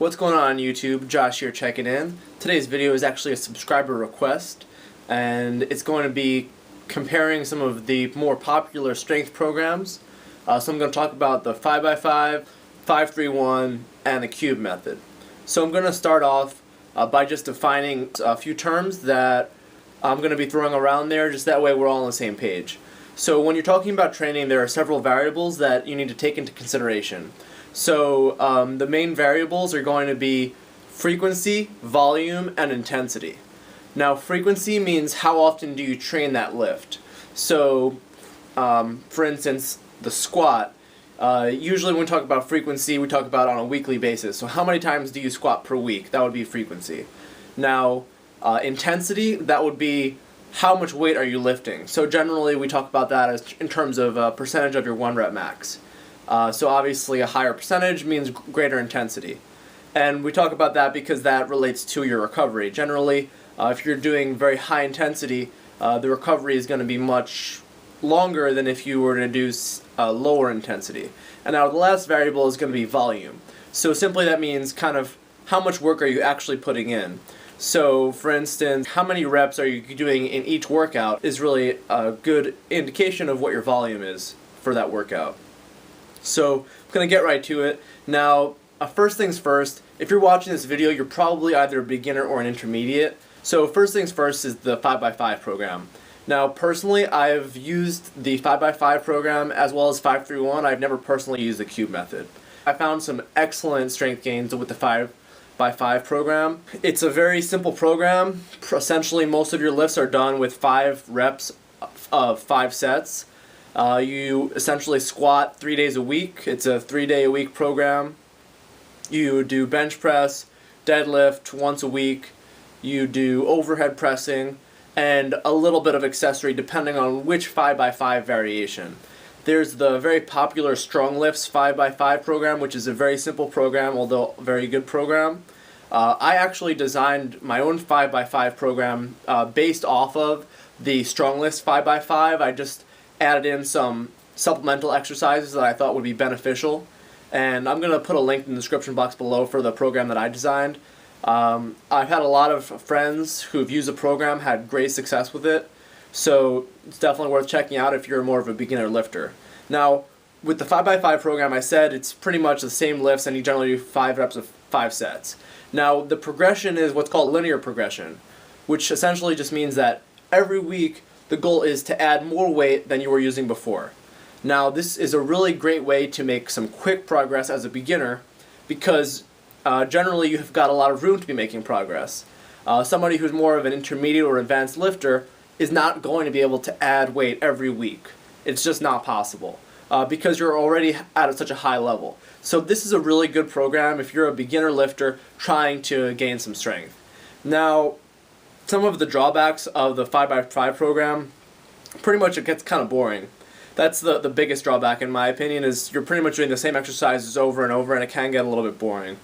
What's going on YouTube? Josh here checking in. Today's video is actually a subscriber request, and it's going to be comparing some of the more popular strength programs. So I'm going to talk about the 5x5, 5-3-1, and the cube method. So I'm going to start off by just defining a few terms that I'm going to be throwing around there, just that way we're all on the same page. So when you're talking about training, there are several variables that you need to take into consideration. So the main variables are going to be frequency, volume, and intensity. Now frequency means how often do you train that lift. So for instance, the squat, usually when we talk about frequency, we talk about on a weekly basis. So how many times do you squat per week? That would be frequency. Now intensity, that would be how much weight are you lifting. So generally we talk about that as in terms of percentage of your 1 rep max. So obviously a higher percentage means greater intensity. And we talk about that because that relates to your recovery. Generally, if you're doing very high intensity, the recovery is going to be much longer than if you were to do lower intensity. And now the last variable is going to be volume. So simply that means kind of how much work are you actually putting in. So for instance, how many reps are you doing in each workout is really a good indication of what your volume is for that workout. So I'm going to get right to it. Now, first things first, if you're watching this video, you're probably either a beginner or an intermediate. So first things first is the 5x5 program. Now, personally, I've used the 5x5 program as well as 5-3-1. I've never personally used the cube method. I found some excellent strength gains with the 5x5 program. It's a very simple program. Essentially, most of your lifts are done with 5 reps of 5 sets. You essentially squat 3 days a week. It's a 3-day-a-week program. You do bench press, deadlift once a week. You do overhead pressing, and a little bit of accessory depending on which 5x5 variation. There's the very popular Strong Lifts 5x5 program, which is a very simple program, although a very good program. I actually designed my own 5x5 program based off of the Strong Lifts 5x5. I just added in some supplemental exercises that I thought would be beneficial, and I'm going to put a link in the description box below for the program that I designed. I've had a lot of friends who've used the program, had great success with it, so it's definitely worth checking out if you're more of a beginner lifter. Now, with the 5x5 program, I said it's pretty much the same lifts, and you generally do 5 reps of 5 sets. Now, the progression is what's called linear progression, which essentially just means that every week the goal is to add more weight than you were using before. Now, this is a really great way to make some quick progress as a beginner because generally you have got a lot of room to be making progress. Somebody who's more of an intermediate or advanced lifter is not going to be able to add weight every week. It's just not possible because you're already at such a high level. So this is a really good program if you're a beginner lifter trying to gain some strength. Now, some of the drawbacks of the 5x5 program, pretty much it gets kind of boring. That's the biggest drawback in my opinion, is you're pretty much doing the same exercises over and over and it can get a little bit boring.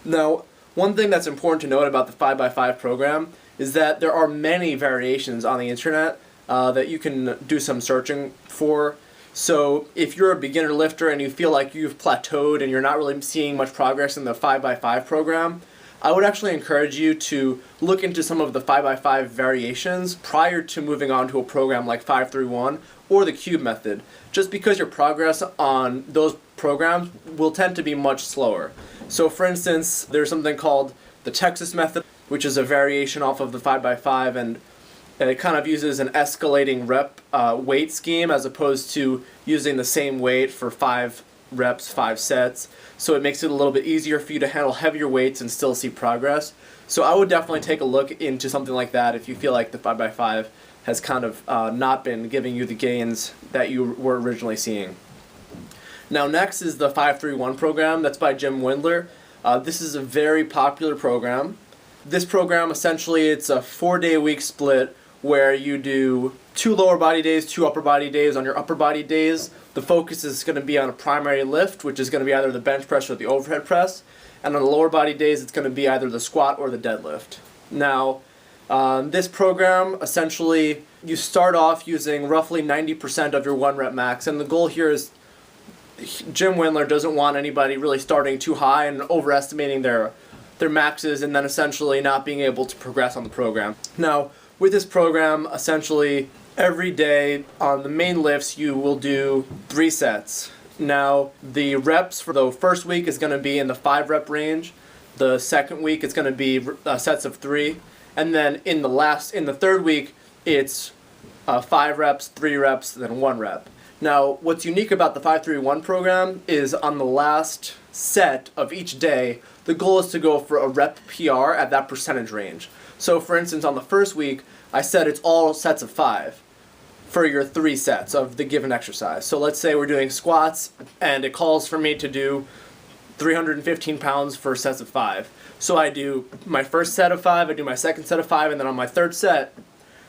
Now, one thing that's important to note about the 5x5 program is that there are many variations on the internet that you can do some searching for. So if you're a beginner lifter and you feel like you've plateaued and you're not really seeing much progress in the 5x5 program, I would actually encourage you to look into some of the 5x5 variations prior to moving on to a program like 5-3-1 or the cube method, just because your progress on those programs will tend to be much slower. So for instance, there's something called the Texas method, which is a variation off of the 5x5, and it kind of uses an escalating rep weight scheme as opposed to using the same weight for 5 reps, 5 sets. So it makes it a little bit easier for you to handle heavier weights and still see progress. So I would definitely take a look into something like that if you feel like the 5x5 has kind of not been giving you the gains that you were originally seeing. Now next is the 5-3-1 program. That's by Jim Windler. This is a very popular program. This program, essentially, it's a 4-day-a-week split where you do 2 lower body days, 2 upper body days. On your upper body days, the focus is going to be on a primary lift, which is going to be either the bench press or the overhead press. And on the lower body days, it's going to be either the squat or the deadlift. Now, this program, essentially, you start off using roughly 90% of your 1 rep max, and the goal here is Jim Windler doesn't want anybody really starting too high and overestimating their maxes and then essentially not being able to progress on the program. Now, with this program, essentially every day on the main lifts you will do 3 sets. Now, the reps for the first week is going to be in the 5 rep range. The second week it's going to be sets of 3, and then in the third week it's 5 reps, 3 reps, then 1 rep. Now, what's unique about the 5-3-1 program is on the last set of each day, the goal is to go for a rep PR at that percentage range. So, for instance, on the first week, I said it's all sets of 5 for your 3 sets of the given exercise. So let's say we're doing squats, and it calls for me to do 315 pounds for sets of 5. So I do my first set of 5, I do my second set of 5, and then on my third set,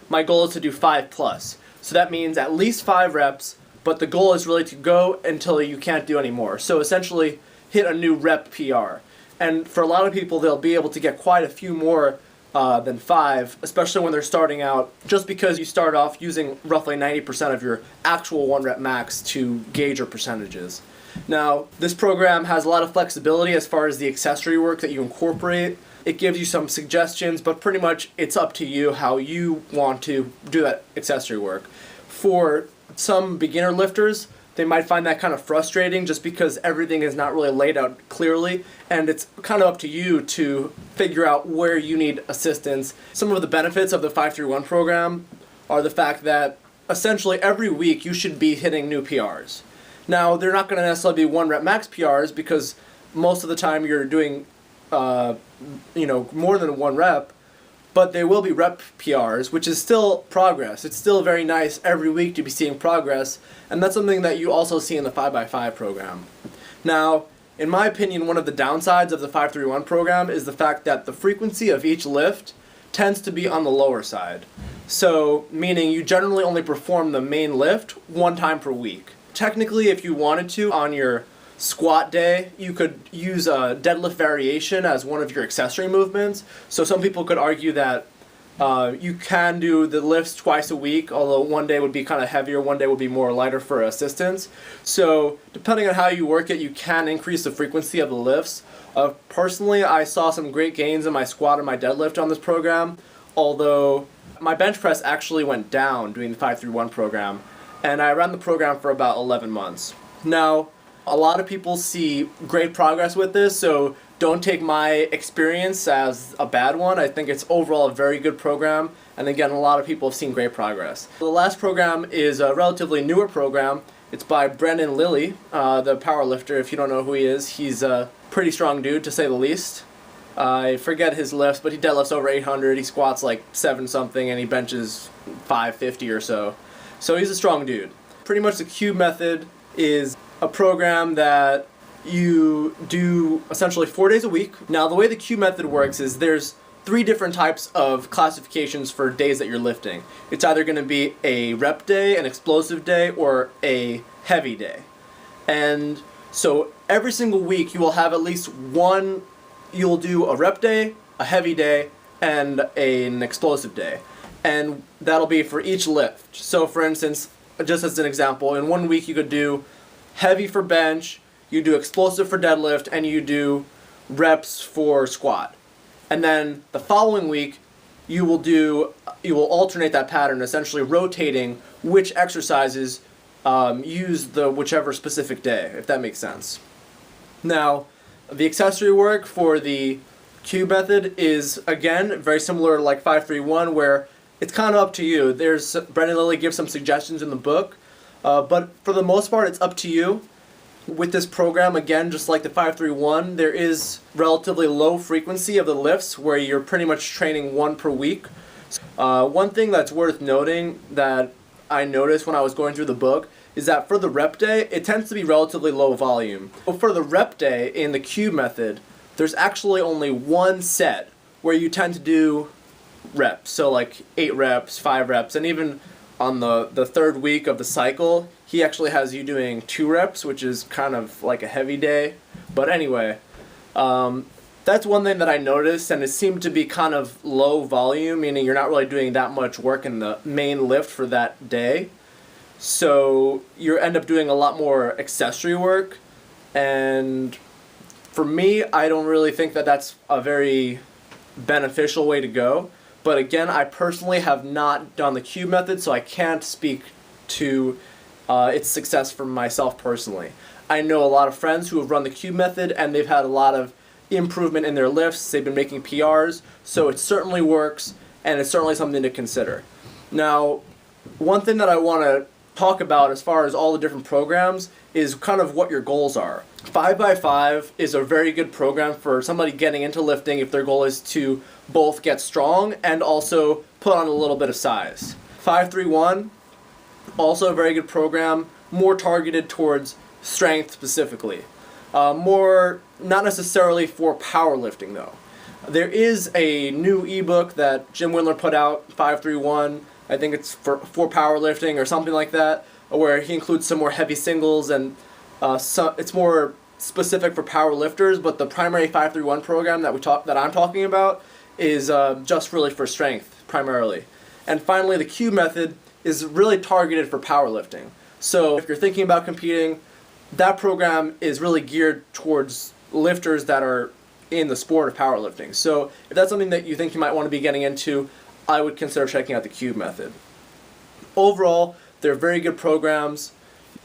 my goal is to do 5 plus. So that means at least 5 reps, but the goal is really to go until you can't do any more. So essentially, hit a new rep PR. And for a lot of people, they'll be able to get quite a few more than 5, especially when they're starting out, just because you start off using roughly 90% of your actual 1 rep max to gauge your percentages. Now, this program has a lot of flexibility as far as the accessory work that you incorporate. It gives you some suggestions, but pretty much it's up to you how you want to do that accessory work. For some beginner lifters, they might find that kind of frustrating just because everything is not really laid out clearly, and it's kind of up to you to figure out where you need assistance. Some of the benefits of the 5-3-1 program are the fact that essentially every week you should be hitting new PRs. Now, they're not going to necessarily be 1 rep max PRs because most of the time you're doing more than 1 rep, but they will be rep PRs, which is still progress. It's still very nice every week to be seeing progress, and that's something that you also see in the 5x5 program. Now, in my opinion, one of the downsides of the 5-3-1 program is the fact that the frequency of each lift tends to be on the lower side. So, meaning you generally only perform the main lift 1 time per week. Technically, if you wanted to, on your squat day, you could use a deadlift variation as one of your accessory movements. So some people could argue that you can do the lifts twice a week, although one day would be kind of heavier, one day would be more lighter for assistance. So depending on how you work it, you can increase the frequency of the lifts. Personally, I saw some great gains in my squat and my deadlift on this program, although my bench press actually went down doing the 5-3-1 program, and I ran the program for about 11 months. Now, a lot of people see great progress with this, so don't take my experience as a bad one. I think it's overall a very good program, and again, a lot of people have seen great progress. The last program is a relatively newer program. It's by Brendan Lilly, the powerlifter. If you don't know who he is, he's a pretty strong dude, to say the least. I forget his lifts, but he deadlifts over 800, he squats like 7-something, and he benches 550 or so. So he's a strong dude. Pretty much the cube method is a program that you do essentially 4 days a week. Now, the way the cube method works is there's 3 different types of classifications for days that you're lifting. It's either going to be a rep day, an explosive day, or a heavy day. And so every single week you will have at least one, you'll do a rep day, a heavy day, and an explosive day. And that'll be for each lift. So for instance, just as an example, in 1 week you could do heavy for bench, you do explosive for deadlift, and you do reps for squat. And then the following week, you will alternate that pattern, essentially rotating which exercises use the whichever specific day, if that makes sense. Now, the accessory work for the cube method is, again, very similar like 5-3-1, where it's kind of up to you. Brendan Lilly gives some suggestions in the book, but for the most part, it's up to you. With this program, again, just like the 5-3-1, there is relatively low frequency of the lifts where you're pretty much training 1 per week. One thing that's worth noting that I noticed when I was going through the book is that for the rep day, it tends to be relatively low volume. But for the rep day in the cube method, there's actually only 1 set where you tend to do reps. So like 8 reps, 5 reps, and even on the 3rd week of the cycle, he actually has you doing 2 reps, which is kind of like a heavy day. But anyway, that's one thing that I noticed, and it seemed to be kind of low volume, meaning you're not really doing that much work in the main lift for that day. So you end up doing a lot more accessory work, and for me, I don't really think that that's a very beneficial way to go. But again, I personally have not done the cube method, so I can't speak to its success for myself personally. I know a lot of friends who have run the cube method, and they've had a lot of improvement in their lifts. They've been making PRs, so it certainly works, and it's certainly something to consider. Now, one thing that I want to talk about as far as all the different programs is kind of what your goals are. 5x5 is a very good program for somebody getting into lifting if their goal is to both get strong and also put on a little bit of size. 5-3-1, also a very good program, more targeted towards strength specifically. More not necessarily for powerlifting though. There is a new ebook that Jim Windler put out, 5-3-1. I think it's for powerlifting or something like that, where he includes some more heavy singles, and it's more specific for powerlifters. But the primary 5-3-1 program that I'm talking about is just really for strength primarily. And finally, the cube method is really targeted for powerlifting. So if you're thinking about competing, that program is really geared towards lifters that are in the sport of powerlifting. So if that's something that you think you might want to be getting into, I would consider checking out the cube method. Overall, they're very good programs.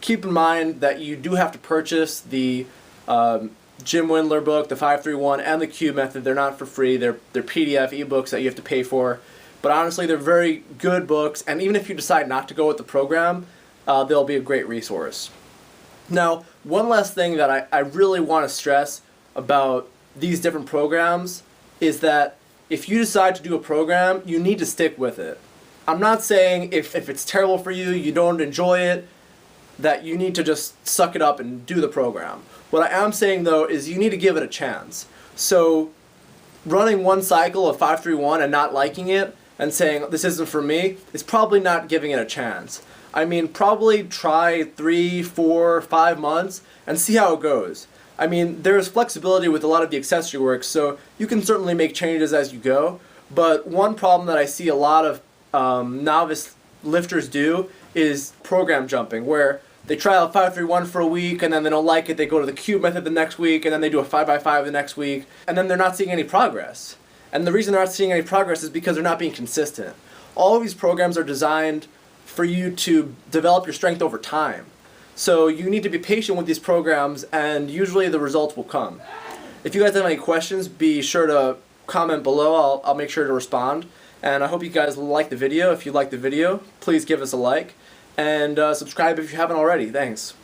Keep in mind that you do have to purchase the Jim Windler book, the 5-3-1, and the cube method. They're not for free. They're PDF ebooks that you have to pay for. But honestly, they're very good books, and even if you decide not to go with the program, they'll be a great resource. Now, one last thing that I really want to stress about these different programs is that if you decide to do a program, you need to stick with it. I'm not saying if it's terrible for you, you don't enjoy it, that you need to just suck it up and do the program. What I am saying though is you need to give it a chance. So running one cycle of 5-3-1 and not liking it and saying this isn't for me is probably not giving it a chance. I mean, probably try 3, 4, 5 months and see how it goes. I mean, there's flexibility with a lot of the accessory work, so you can certainly make changes as you go. But one problem that I see a lot of novice lifters do is program jumping, where they try out 5-3-1 for a week, and then they don't like it, they go to the cube method the next week, and then they do a 5x5 the next week, and then they're not seeing any progress. And the reason they're not seeing any progress is because they're not being consistent. All of these programs are designed for you to develop your strength over time. So you need to be patient with these programs, and usually the results will come. If you guys have any questions, be sure to comment below. I'll make sure to respond. And I hope you guys like the video. If you like the video, please give us a like. And subscribe if you haven't already. Thanks.